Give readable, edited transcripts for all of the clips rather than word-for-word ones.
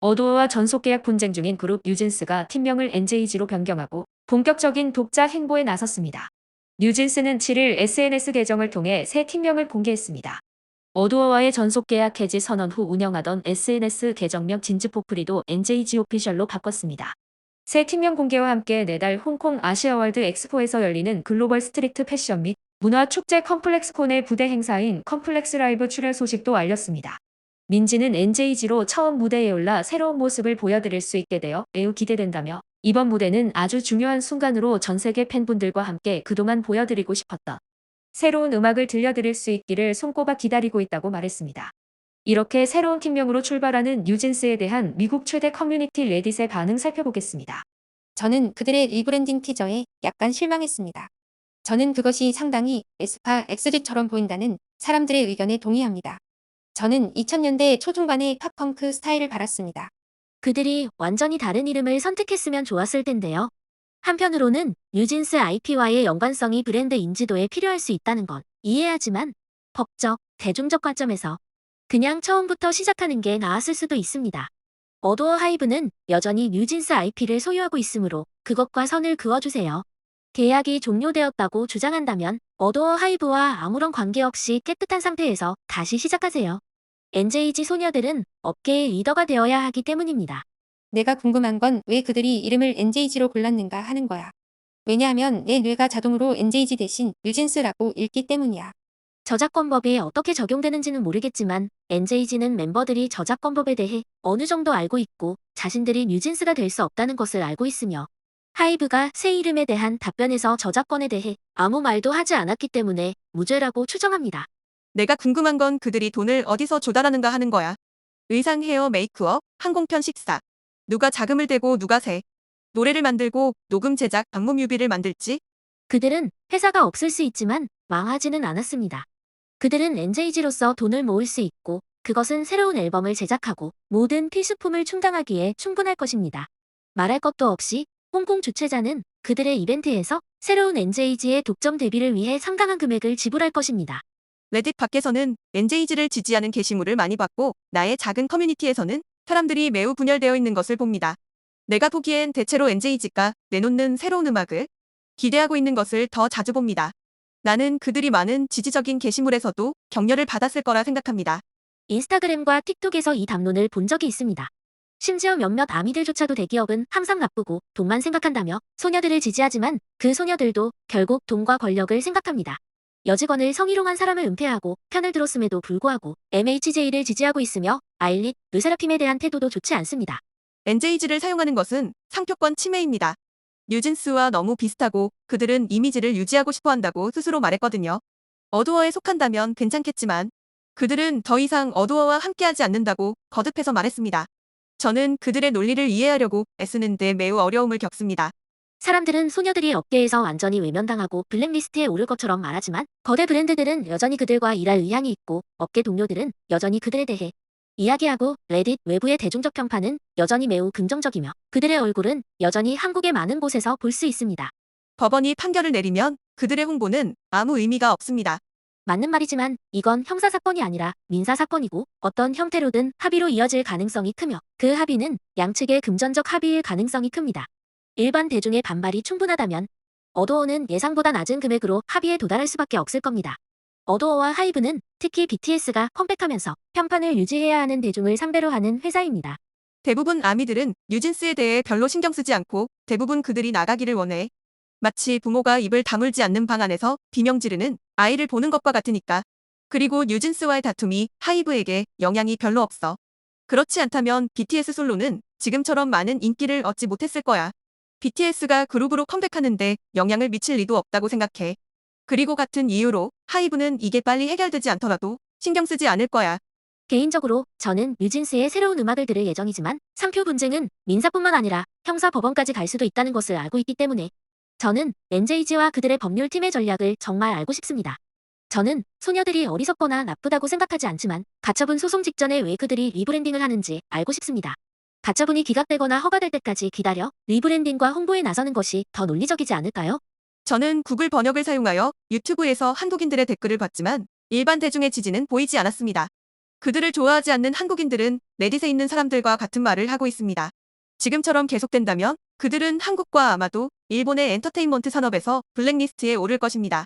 어도어와 전속 계약 분쟁 중인 그룹 뉴진스가 팀명을 NJG로 변경하고 본격적인 독자 행보에 나섰습니다. 뉴진스는 7일 SNS 계정을 통해 새 팀명을 공개했습니다. 어도어와의 전속 계약 해지 선언 후 운영하던 SNS 계정명 진즈포프리도 NJG 오피셜로 바꿨습니다. 새 팀명 공개와 함께 내달 홍콩 아시아월드 엑스포에서 열리는 글로벌 스트리트 패션 및 문화 축제 컴플렉스콘의 부대 행사인 컴플렉스 라이브 출연 소식도 알렸습니다. 민지는 NJG로 처음 무대에 올라 새로운 모습을 보여드릴 수 있게 되어 매우 기대된다며 이번 무대는 아주 중요한 순간으로 전 세계 팬분들과 함께 그동안 보여드리고 싶었던 새로운 음악을 들려드릴 수 있기를 손꼽아 기다리고 있다고 말했습니다. 이렇게 새로운 팀명으로 출발하는 뉴진스에 대한 미국 최대 커뮤니티 레딧의 반응 살펴보겠습니다. 저는 그들의 리브랜딩 티저에 약간 실망했습니다. 저는 그것이 상당히 에스파 엑스리처럼 보인다는 사람들의 의견에 동의합니다. 저는 2000년대 초중반의 팝펑크 스타일을 바랐습니다. 그들이 완전히 다른 이름을 선택했으면 좋았을 텐데요. 한편으로는 뉴진스 IP와의 연관성이 브랜드 인지도에 필요할 수 있다는 건 이해하지만 법적, 대중적 관점에서 그냥 처음부터 시작하는 게 나았을 수도 있습니다. 어도어 하이브는 여전히 뉴진스 IP를 소유하고 있으므로 그것과 선을 그어주세요. 계약이 종료되었다고 주장한다면 어도어 하이브와 아무런 관계없이 깨끗한 상태에서 다시 시작하세요. NJG 소녀들은 업계의 리더가 되어야 하기 때문입니다. 내가 궁금한 건 왜 그들이 이름을 NJG로 골랐는가 하는 거야. 왜냐하면 내 뇌가 자동으로 NJG 대신 뉴진스라고 읽기 때문이야. 저작권법이 어떻게 적용되는지는 모르겠지만 NJG는 멤버들이 저작권법에 대해 어느 정도 알고 있고 자신들이 뉴진스가 될 수 없다는 것을 알고 있으며 하이브가 새 이름에 대한 답변에서 저작권에 대해 아무 말도 하지 않았기 때문에 무죄라고 추정합니다. 내가 궁금한 건 그들이 돈을 어디서 조달하는가 하는 거야. 의상, 헤어, 메이크업, 항공편, 식사. 누가 자금을 대고 누가 새 노래를 만들고 녹음 제작, 방문 뮤비를 만들지? 그들은 회사가 없을 수 있지만 망하지는 않았습니다. 그들은 NJG로서 돈을 모을 수 있고 그것은 새로운 앨범을 제작하고 모든 필수품을 충당하기에 충분할 것입니다. 말할 것도 없이 홍콩 주최자는 그들의 이벤트에서 새로운 NJG의 독점 데뷔를 위해 상당한 금액을 지불할 것입니다. 레딧 밖에서는 NJG를 지지하는 게시물을 많이 봤고 나의 작은 커뮤니티에서는 사람들이 매우 분열되어 있는 것을 봅니다. 내가 보기엔 대체로 NJG가 내놓는 새로운 음악을 기대하고 있는 것을 더 자주 봅니다. 나는 그들이 많은 지지적인 게시물에서도 격려를 받았을 거라 생각합니다. 인스타그램과 틱톡에서 이 담론을 본 적이 있습니다. 심지어 몇몇 아미들조차도 대기업은 항상 나쁘고 돈만 생각한다며 소녀들을 지지하지만 그 소녀들도 결국 돈과 권력을 생각합니다. 여직원을 성희롱한 사람을 은폐하고 편을 들었음에도 불구하고 MHJ를 지지하고 있으며 아일릿, 르세라핌에 대한 태도도 좋지 않습니다. NJG를 사용하는 것은 상표권 침해입니다. 뉴진스와 너무 비슷하고 그들은 이미지를 유지하고 싶어 한다고 스스로 말했거든요. 어도어에 속한다면 괜찮겠지만 그들은 더 이상 어도어와 함께하지 않는다고 거듭해서 말했습니다. 저는 그들의 논리를 이해하려고 애쓰는데 매우 어려움을 겪습니다. 사람들은 소녀들이 업계에서 완전히 외면당하고 블랙리스트에 오를 것처럼 말하지만 거대 브랜드들은 여전히 그들과 일할 의향이 있고 업계 동료들은 여전히 그들에 대해 이야기하고 레딧 외부의 대중적 평판은 여전히 매우 긍정적이며 그들의 얼굴은 여전히 한국의 많은 곳에서 볼 수 있습니다. 법원이 판결을 내리면 그들의 홍보는 아무 의미가 없습니다. 맞는 말이지만 이건 형사사건이 아니라 민사사건이고 어떤 형태로든 합의로 이어질 가능성이 크며 그 합의는 양측의 금전적 합의일 가능성이 큽니다. 일반 대중의 반발이 충분하다면 어도어는 예상보다 낮은 금액으로 합의에 도달할 수밖에 없을 겁니다. 어도어와 하이브는 특히 BTS가 컴백하면서 평판을 유지해야 하는 대중을 상대로 하는 회사입니다. 대부분 아미들은 뉴진스에 대해 별로 신경 쓰지 않고 대부분 그들이 나가기를 원해. 마치 부모가 입을 다물지 않는 방 안에서 비명 지르는 아이를 보는 것과 같으니까. 그리고 뉴진스와의 다툼이 하이브에게 영향이 별로 없어. 그렇지 않다면 BTS 솔로는 지금처럼 많은 인기를 얻지 못했을 거야. BTS가 그룹으로 컴백하는데 영향을 미칠 리도 없다고 생각해. 그리고 같은 이유로 하이브는 이게 빨리 해결되지 않더라도 신경 쓰지 않을 거야. 개인적으로 저는 뉴진스의 새로운 음악을 들을 예정이지만 상표 분쟁은 민사뿐만 아니라 형사 법원까지 갈 수도 있다는 것을 알고 있기 때문에 저는 NJG와 그들의 법률팀의 전략을 정말 알고 싶습니다. 저는 소녀들이 어리석거나 나쁘다고 생각하지 않지만 가처분 소송 직전에 왜 그들이 리브랜딩을 하는지 알고 싶습니다. 가처분이 기각되거나 허가될 때까지 기다려 리브랜딩과 홍보에 나서는 것이 더 논리적이지 않을까요? 저는 구글 번역을 사용하여 유튜브에서 한국인들의 댓글을 봤지만 일반 대중의 지지는 보이지 않았습니다. 그들을 좋아하지 않는 한국인들은 레딧에 있는 사람들과 같은 말을 하고 있습니다. 지금처럼 계속된다면 그들은 한국과 아마도 일본의 엔터테인먼트 산업에서 블랙리스트에 오를 것입니다.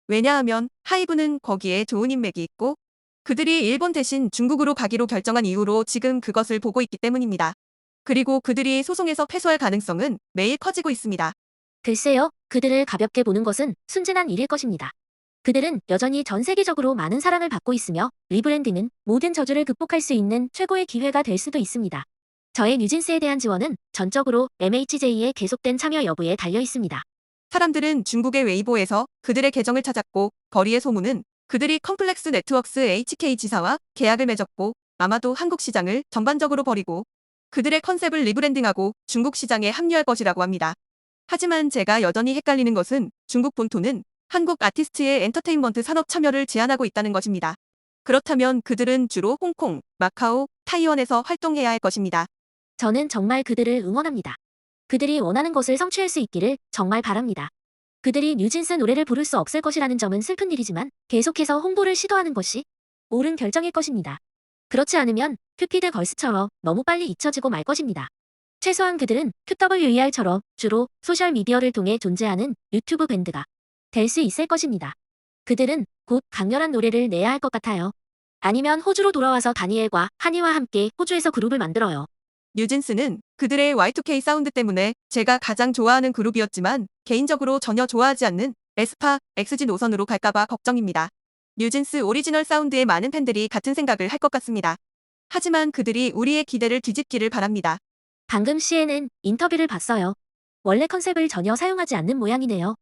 왜냐하면 하이브는 거기에 좋은 인맥이 있고 그들이 일본 대신 중국으로 가기로 결정한 이후로 지금 그것을 보고 있기 때문입니다. 그리고 그들이 소송에서 패소할 가능성은 매일 커지고 있습니다. 글쎄요, 그들을 가볍게 보는 것은 순진한 일일 것입니다. 그들은 여전히 전 세계적으로 많은 사랑을 받고 있으며 리브랜딩은 모든 저주를 극복할 수 있는 최고의 기회가 될 수도 있습니다. 저의 뉴진스에 대한 지원은 전적으로 MHJ의 계속된 참여 여부에 달려 있습니다. 사람들은 중국의 웨이보에서 그들의 계정을 찾았고 거리의 소문은 그들이 컴플렉스 네트워크스 HK 지사와 계약을 맺었고 아마도 한국 시장을 전반적으로 버리고 그들의 컨셉을 리브랜딩하고 중국 시장에 합류할 것이라고 합니다. 하지만 제가 여전히 헷갈리는 것은 중국 본토는 한국 아티스트의 엔터테인먼트 산업 참여를 제한하고 있다는 것입니다. 그렇다면 그들은 주로 홍콩, 마카오, 타이완에서 활동해야 할 것입니다. 저는 정말 그들을 응원합니다. 그들이 원하는 것을 성취할 수 있기를 정말 바랍니다. 그들이 뉴진스 노래를 부를 수 없을 것이라는 점은 슬픈 일이지만 계속해서 홍보를 시도하는 것이 옳은 결정일 것입니다. 그렇지 않으면 큐피드 걸스처럼 너무 빨리 잊혀지고 말 것입니다. 최소한 그들은 QWER처럼 주로 소셜미디어를 통해 존재하는 유튜브 밴드가 될 수 있을 것입니다. 그들은 곧 강렬한 노래를 내야 할 것 같아요. 아니면 호주로 돌아와서 다니엘과 한이와 함께 호주에서 그룹을 만들어요. 뉴진스는 그들의 Y2K 사운드 때문에 제가 가장 좋아하는 그룹이었지만 개인적으로 전혀 좋아하지 않는 에스파, 엑스지 노선으로 갈까봐 걱정입니다. 뉴진스 오리지널 사운드에 많은 팬들이 같은 생각을 할 것 같습니다. 하지만 그들이 우리의 기대를 뒤집기를 바랍니다. 방금 CNN 인터뷰를 봤어요. 원래 컨셉을 전혀 사용하지 않는 모양이네요.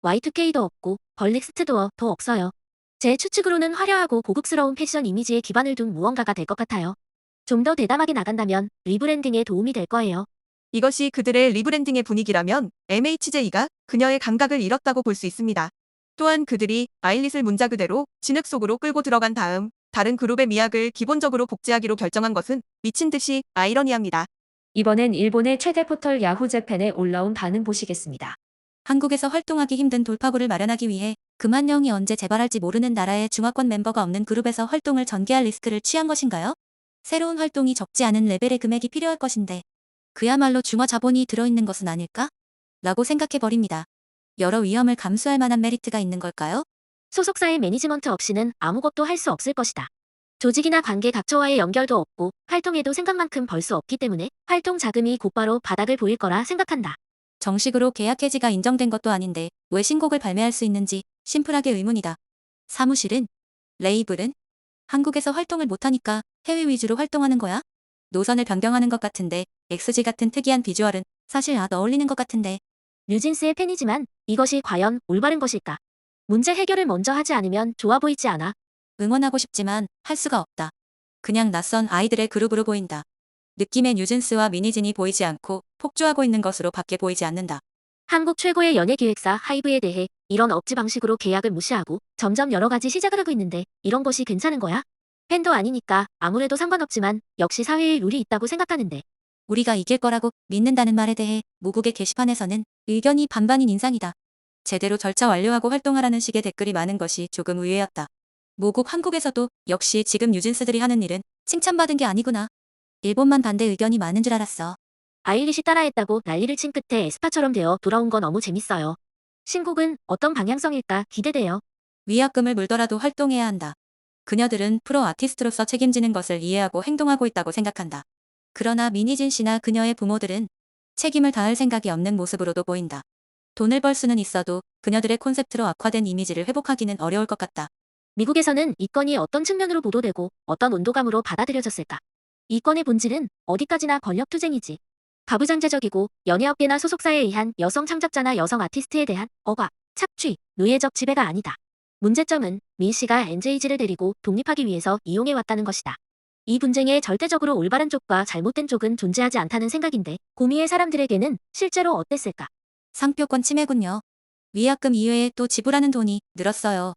Y2K도 없고 벌넥스트도 더 없어요. 제 추측으로는 화려하고 고급스러운 패션 이미지에 기반을 둔 무언가가 될 것 같아요. 좀 더 대담하게 나간다면 리브랜딩에 도움이 될 거예요. 이것이 그들의 리브랜딩의 분위기라면 MHJ가 그녀의 감각을 잃었다고 볼 수 있습니다. 또한 그들이 아일릿을 문자 그대로 진흙 속으로 끌고 들어간 다음 다른 그룹의 미학을 기본적으로 복제하기로 결정한 것은 미친 듯이 아이러니합니다. 이번엔 일본의 최대 포털 야후재팬에 올라온 반응 보시겠습니다. 한국에서 활동하기 힘든 돌파구를 마련하기 위해 금한령이 언제 재발할지 모르는 나라의 중화권 멤버가 없는 그룹에서 활동을 전개할 리스크를 취한 것인가요? 새로운 활동이 적지 않은 레벨의 금액이 필요할 것인데 그야말로 중화 자본이 들어있는 것은 아닐까? 라고 생각해버립니다. 여러 위험을 감수할 만한 메리트가 있는 걸까요? 소속사의 매니지먼트 없이는 아무것도 할 수 없을 것이다. 조직이나 관계 각처와의 연결도 없고 활동에도 생각만큼 벌 수 없기 때문에 활동 자금이 곧바로 바닥을 보일 거라 생각한다. 정식으로 계약 해지가 인정된 것도 아닌데 왜 신곡을 발매할 수 있는지 심플하게 의문이다. 사무실은? 레이블은? 한국에서 활동을 못하니까 해외 위주로 활동하는 거야? 노선을 변경하는 것 같은데 엑스지 같은 특이한 비주얼은 사실 어울리는 것 같은데 뉴진스의 팬이지만 이것이 과연 올바른 것일까? 문제 해결을 먼저 하지 않으면 좋아 보이지 않아. 응원하고 싶지만 할 수가 없다. 그냥 낯선 아이들의 그룹으로 보인다. 느낌의 뉴진스와 미니진이 보이지 않고 폭주하고 있는 것으로 밖에 보이지 않는다. 한국 최고의 연예기획사 하이브에 대해 이런 억지 방식으로 계약을 무시하고 점점 여러 가지 시작을 하고 있는데 이런 것이 괜찮은 거야? 팬도 아니니까 아무래도 상관없지만 역시 사회에 룰이 있다고 생각하는데 우리가 이길 거라고 믿는다는 말에 대해 모국의 게시판에서는 의견이 반반인 인상이다. 제대로 절차 완료하고 활동하라는 식의 댓글이 많은 것이 조금 의외였다. 모국 한국에서도 역시 지금 뉴진스들이 하는 일은 칭찬받은 게 아니구나. 일본만 반대 의견이 많은 줄 알았어. 아일릿이 따라했다고 난리를 친 끝에 에스파처럼 되어 돌아온 건 너무 재밌어요. 신곡은 어떤 방향성일까 기대돼요. 위약금을 물더라도 활동해야 한다. 그녀들은 프로 아티스트로서 책임지는 것을 이해하고 행동하고 있다고 생각한다. 그러나 미니진 씨나 그녀의 부모들은 책임을 다할 생각이 없는 모습으로도 보인다. 돈을 벌 수는 있어도 그녀들의 콘셉트로 악화된 이미지를 회복하기는 어려울 것 같다. 미국에서는 이 건이 어떤 측면으로 보도되고 어떤 온도감으로 받아들여졌을까? 이 건의 본질은 어디까지나 권력투쟁이지. 가부장제적이고 연예업계나 소속사에 의한 여성 창작자나 여성 아티스트에 대한 억압, 착취, 노예적 지배가 아니다. 문제점은 민 씨가 NJG를 데리고 독립하기 위해서 이용해왔다는 것이다. 이 분쟁에 절대적으로 올바른 쪽과 잘못된 쪽은 존재하지 않다는 생각인데 고미의 사람들에게는 실제로 어땠을까? 상표권 침해군요. 위약금 이외에 또 지불하는 돈이 늘었어요.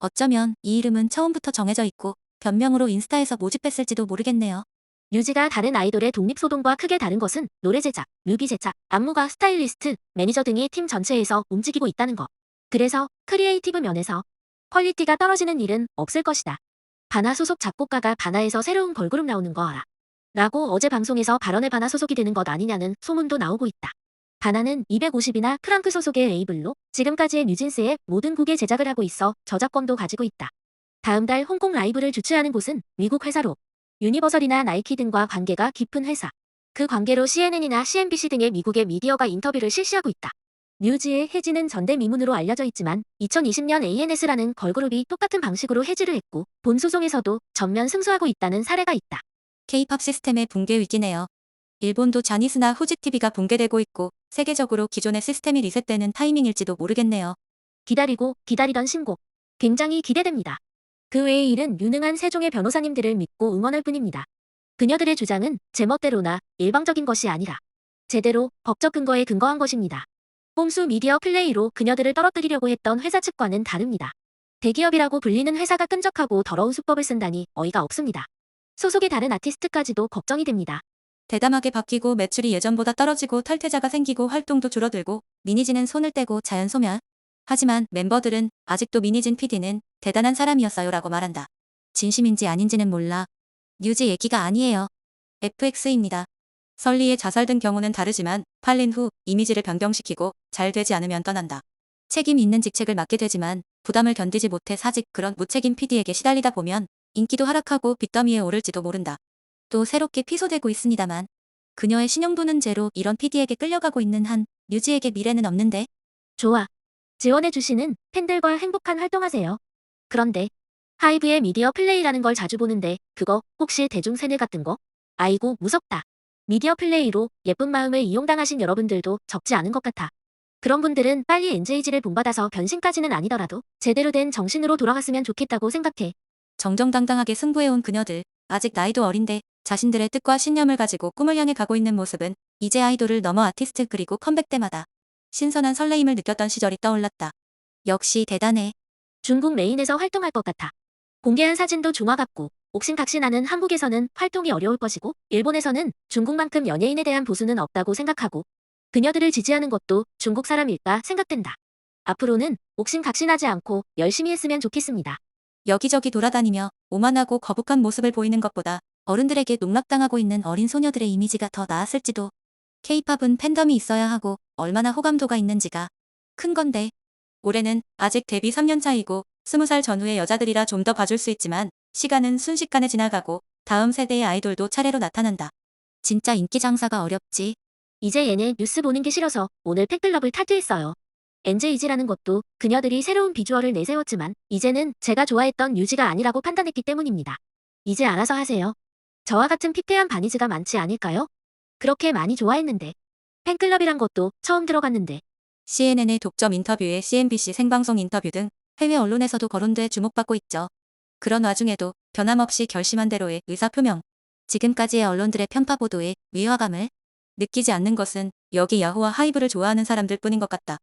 어쩌면 이 이름은 처음부터 정해져 있고 변명으로 인스타에서 모집했을지도 모르겠네요. 류지가 다른 아이돌의 독립소동과 크게 다른 것은 노래 제작, 뮤비 제작, 안무가, 스타일리스트, 매니저 등이 팀 전체에서 움직이고 있다는 것. 그래서 크리에이티브 면에서 퀄리티가 떨어지는 일은 없을 것이다. 바나 소속 작곡가가 바나에서 새로운 걸그룹 나오는 거 알아? 라고 어제 방송에서 발언해 바나 소속이 되는 것 아니냐는 소문도 나오고 있다. 바나는 250이나 크랑크 소속의 레이블로 지금까지의 뉴진스의 모든 곡의 제작을 하고 있어 저작권도 가지고 있다. 다음 달 홍콩 라이브를 주최하는 곳은 미국 회사로 유니버설이나 나이키 등과 관계가 깊은 회사. 그 관계로 CNN이나 CNBC 등의 미국의 미디어가 인터뷰를 실시하고 있다. 뉴지의 해지는 전대미문으로 알려져 있지만 2020년 ANS라는 걸그룹이 똑같은 방식으로 해지를 했고 본 소송에서도 전면 승소하고 있다는 사례가 있다. K-팝 시스템의 붕괴 위기네요. 일본도 자니스나 후지TV가 붕괴되고 있고 세계적으로 기존의 시스템이 리셋되는 타이밍일지도 모르겠네요. 기다리고 기다리던 신곡. 굉장히 기대됩니다. 그 외의 일은 유능한 세종의 변호사님들을 믿고 응원할 뿐입니다. 그녀들의 주장은 제멋대로나 일방적인 것이 아니라 제대로 법적 근거에 근거한 것입니다. 꼼수 미디어 플레이로 그녀들을 떨어뜨리려고 했던 회사 측과는 다릅니다. 대기업이라고 불리는 회사가 끈적하고 더러운 수법을 쓴다니 어이가 없습니다. 소속의 다른 아티스트까지도 걱정이 됩니다. 대담하게 바뀌고 매출이 예전보다 떨어지고 탈퇴자가 생기고 활동도 줄어들고 미니진은 손을 떼고 자연 소멸. 하지만 멤버들은 아직도 미니진 PD는 대단한 사람이었어요라고 말한다. 진심인지 아닌지는 몰라. 뉴지 얘기가 아니에요. FX입니다. 설리의 자살 등 경우는 다르지만 팔린 후 이미지를 변경시키고 잘 되지 않으면 떠난다. 책임 있는 직책을 맡게 되지만 부담을 견디지 못해 사직 그런 무책임 PD에게 시달리다 보면 인기도 하락하고 빚더미에 오를지도 모른다. 또 새롭게 피소되고 있습니다만 그녀의 신용도는 제로 이런 PD에게 끌려가고 있는 한 뉴지에게 미래는 없는데. 좋아. 지원해주시는 팬들과 행복한 활동하세요. 그런데 하이브의 미디어 플레이라는 걸 자주 보는데 그거 혹시 대중세뇌 같은 거? 아이고 무섭다. 미디어 플레이로 예쁜 마음을 이용당하신 여러분들도 적지 않은 것 같아. 그런 분들은 빨리 NJG를 본받아서 변신까지는 아니더라도 제대로 된 정신으로 돌아갔으면 좋겠다고 생각해. 정정당당하게 승부해온 그녀들, 아직 나이도 어린데 자신들의 뜻과 신념을 가지고 꿈을 향해 가고 있는 모습은 이제 아이돌을 넘어 아티스트 그리고 컴백 때마다 신선한 설레임을 느꼈던 시절이 떠올랐다. 역시 대단해. 중국 메인에서 활동할 것 같아. 공개한 사진도 중화 같고 옥신각신하는 한국에서는 활동이 어려울 것이고 일본에서는 중국만큼 연예인에 대한 보수는 없다고 생각하고 그녀들을 지지하는 것도 중국 사람일까 생각된다. 앞으로는 옥신각신하지 않고 열심히 했으면 좋겠습니다. 여기저기 돌아다니며 오만하고 거북한 모습을 보이는 것보다 어른들에게 농락당하고 있는 어린 소녀들의 이미지가 더 나았을지도. K-팝은 팬덤이 있어야 하고 얼마나 호감도가 있는지가 큰 건데. 올해는 아직 데뷔 3년 차이고 20살 전후의 여자들이라 좀 더 봐줄 수 있지만 시간은 순식간에 지나가고 다음 세대의 아이돌도 차례로 나타난다. 진짜 인기 장사가 어렵지. 이제 얘네 뉴스 보는 게 싫어서 오늘 팬클럽을 탈퇴했어요. NJG라는 것도 그녀들이 새로운 비주얼을 내세웠지만 이제는 제가 좋아했던 뉴지가 아니라고 판단했기 때문입니다. 이제 알아서 하세요. 저와 같은 피폐한 바니즈가 많지 않을까요? 그렇게 많이 좋아했는데. 팬클럽이란 것도 처음 들어갔는데. CNN의 독점 인터뷰에 CNBC 생방송 인터뷰 등 해외 언론에서도 거론돼 주목받고 있죠. 그런 와중에도 변함없이 결심한 대로의 의사표명. 지금까지의 언론들의 편파 보도에 위화감을 느끼지 않는 것은 여기 야후와 하이브를 좋아하는 사람들 뿐인 것 같다.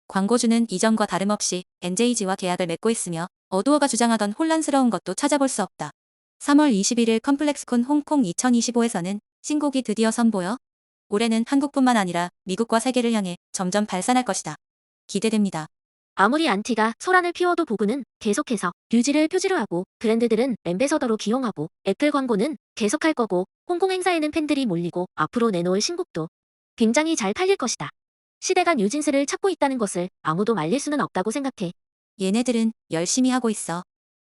광고주는 이전과 다름없이 NJG와 계약을 맺고 있으며 어두어가 주장하던 혼란스러운 것도 찾아볼 수 없다. 3월 21일 컴플렉스콘 홍콩 2025에서는 신곡이 드디어 선보여 올해는 한국뿐만 아니라 미국과 세계를 향해 점점 발산할 것이다. 기대됩니다. 아무리 안티가 소란을 피워도 보그는 계속해서 뉴지를 표지로 하고 브랜드들은 엠베서더로 기용하고 애플 광고는 계속할 거고 홍콩 행사에는 팬들이 몰리고 앞으로 내놓을 신곡도 굉장히 잘 팔릴 것이다. 시대가 뉴진스를 찾고 있다는 것을 아무도 말릴 수는 없다고 생각해. 얘네들은 열심히 하고 있어.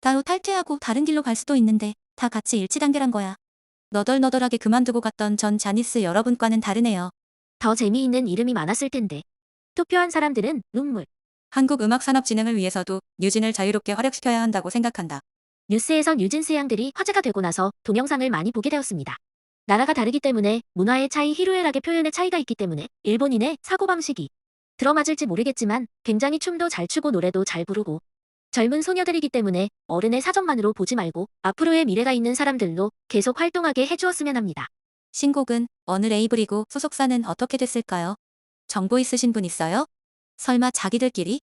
따로 탈퇴하고 다른 길로 갈 수도 있는데 다 같이 일치단결한 거야. 너덜너덜하게 그만두고 갔던 전 자니스 여러분과는 다르네요. 더 재미있는 이름이 많았을 텐데. 투표한 사람들은 눈물. 한국음악산업진흥을 위해서도 뉴진을 자유롭게 활약시켜야 한다고 생각한다. 뉴스에서 뉴진스 양들이 화제가 되고 나서 동영상을 많이 보게 되었습니다. 나라가 다르기 때문에 문화의 차이 희로애락의 표현의 차이가 있기 때문에 일본인의 사고방식이 들어맞을지 모르겠지만 굉장히 춤도 잘 추고 노래도 잘 부르고 젊은 소녀들이기 때문에 어른의 사정만으로 보지 말고 앞으로의 미래가 있는 사람들로 계속 활동하게 해주었으면 합니다. 신곡은 어느 레이블이고 소속사는 어떻게 됐을까요? 정보 있으신 분 있어요? 설마 자기들끼리?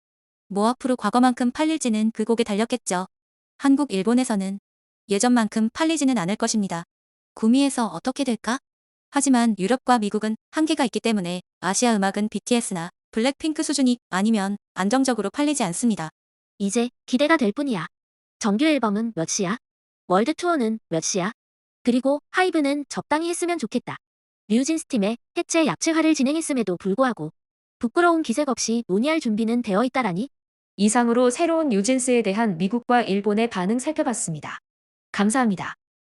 뭐 앞으로 과거만큼 팔릴지는 그 곡에 달렸겠죠. 한국, 일본에서는 예전만큼 팔리지는 않을 것입니다. 구미에서 어떻게 될까? 하지만 유럽과 미국은 한계가 있기 때문에 아시아 음악은 BTS나 블랙핑크 수준이 아니면 안정적으로 팔리지 않습니다. 이제 기대가 될 뿐이야. 정규 앨범은 몇 시야? 월드 투어는 몇 시야? 그리고 하이브는 적당히 했으면 좋겠다. 뉴진스 팀의 해체 약체화를 진행했음에도 불구하고 부끄러운 기색 없이 논의할 준비는 되어 있다라니? 이상으로 새로운 뉴진스에 대한 미국과 일본의 반응 살펴봤습니다. 감사합니다.